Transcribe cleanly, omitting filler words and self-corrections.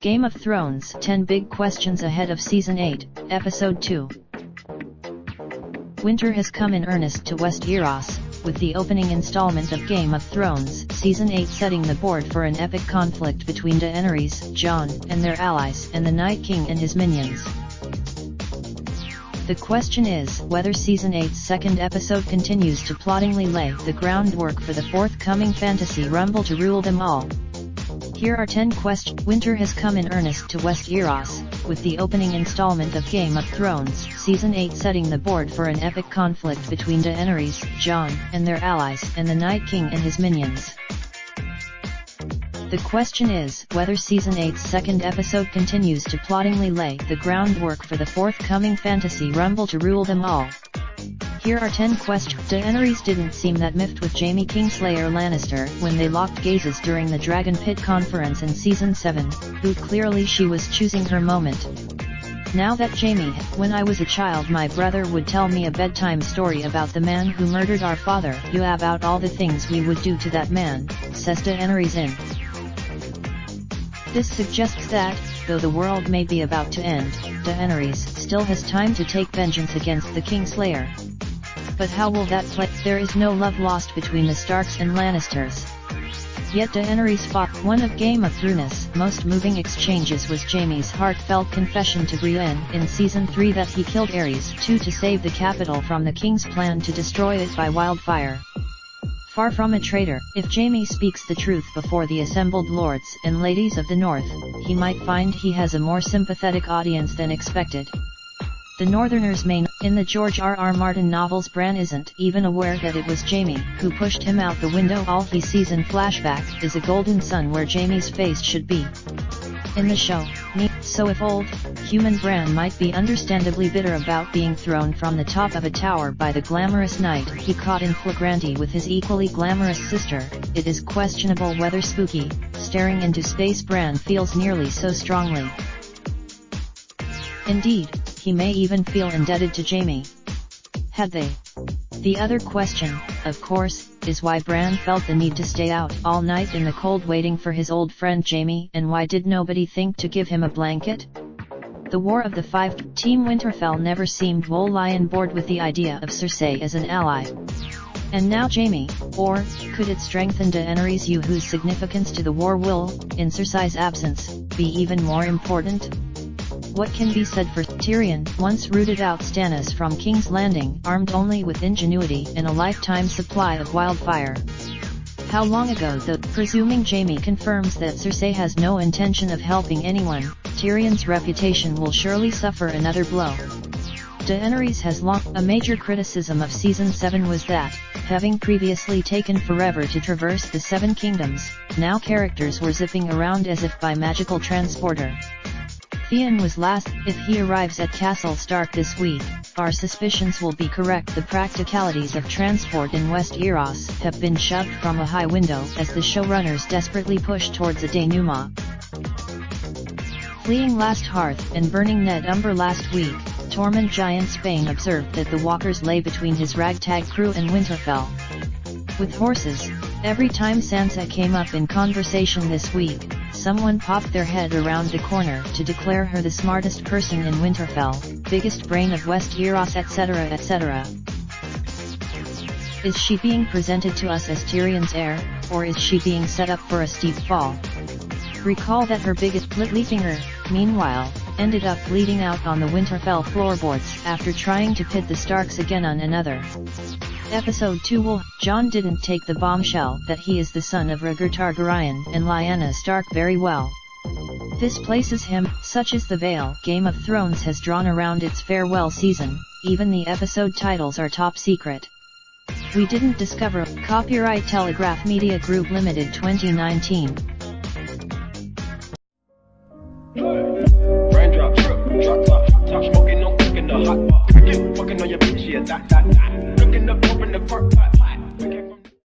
Game of Thrones 10 Big Questions Ahead of Season 8, Episode 2. Winter has come in earnest to Westeros, with the opening installment of Game of Thrones Season 8 setting the board for an epic conflict between Daenerys, Jon, and their allies, and the Night King and his minions. The question is whether Season 8's second episode continues to ploddingly lay the groundwork for the forthcoming fantasy rumble to rule them all. Here are 10 questions. Winter has come in earnest to Westeros, with the opening installment of Game of Thrones Season 8 setting the board for an epic conflict between Daenerys, Jon, and their allies, and the Night King and his minions. The question is whether Season 8's second episode continues to ploddingly lay the groundwork for the forthcoming fantasy rumble to rule them all. Here are 10 questions. Daenerys didn't seem that miffed with Jaime Kingslayer Lannister when they locked gazes during the Dragon Pit conference in Season 7, who clearly she was choosing her moment. Now that Jaime, when I was a child my brother would tell me a bedtime story about the man who murdered our father. You about all the things we would do to that man, says Daenerys in. This suggests that, though the world may be about to end, Daenerys still has time to take vengeance against the Kingslayer. But how will that play? There is no love lost between the Starks and Lannisters. Yet Daenerys fought. One of Game of Thrones' most moving exchanges was Jaime's heartfelt confession to Brienne in Season 3 that he killed Aerys II to save the capital from the king's plan to destroy it by wildfire. Far from a traitor, if Jaime speaks the truth before the assembled lords and ladies of the North, he might find he has a more sympathetic audience than expected. The Northerners may. In the George R.R. Martin novels, Bran isn't even aware that it was Jaime who pushed him out the window. All he sees in flashback is a golden sun where Jaime's face should be. In the show, so if old, human Bran might be understandably bitter about being thrown from the top of a tower by the glamorous knight he caught in flagranti with his equally glamorous sister, it is questionable whether spooky, staring into space Bran feels nearly so strongly. Indeed, he may even feel indebted to Jaime. Had they? The other question, of course, is why Bran felt the need to stay out all night in the cold waiting for his old friend Jaime, and why did nobody think to give him a blanket? The War of the Five. Team Winterfell never seemed wholly on board with the idea of Cersei as an ally. And now Jaime, or could it strengthen Daenerys' whose significance to the war will, in Cersei's absence, be even more important? What can be said for Tyrion, once rooted out Stannis from King's Landing, armed only with ingenuity and a lifetime supply of wildfire? How long ago though? Presuming Jaime confirms that Cersei has no intention of helping anyone, Tyrion's reputation will surely suffer another blow. Daenerys has long. A major criticism of Season 7 was that, having previously taken forever to traverse the Seven Kingdoms, now characters were zipping around as if by magical transporter. Theon was last. If he arrives at Castle Stark this week, our suspicions will be correct. The practicalities of transport in Westeros have been shoved from a high window as the showrunners desperately push towards a denouement. Fleeing Last Hearth and burning Ned Umber last week, Tormund Giantsbane observed that the walkers lay between his ragtag crew and Winterfell. With horses, every time Sansa came up in conversation this week, someone popped their head around the corner to declare her the smartest person in Winterfell, biggest brain of Westeros, etc., etc. Is she being presented to us as Tyrion's heir, or is she being set up for a steep fall? Recall that her biggest Littlefinger, meanwhile, ended up bleeding out on the Winterfell floorboards after trying to pit the Starks again on another. Episode 2 Jon didn't take the bombshell that he is the son of Rhaegar Targaryen and Lyanna Stark very well. This places him, such is the veil Game of Thrones has drawn around its farewell season, even the episode titles are top secret. We didn't discover. Copyright Telegraph Media Group Limited 2019. Raindrop, truck top smoking, no cooking the hot pot. Fucking on your bitch, yeah, that. Looking up, open the park, pot.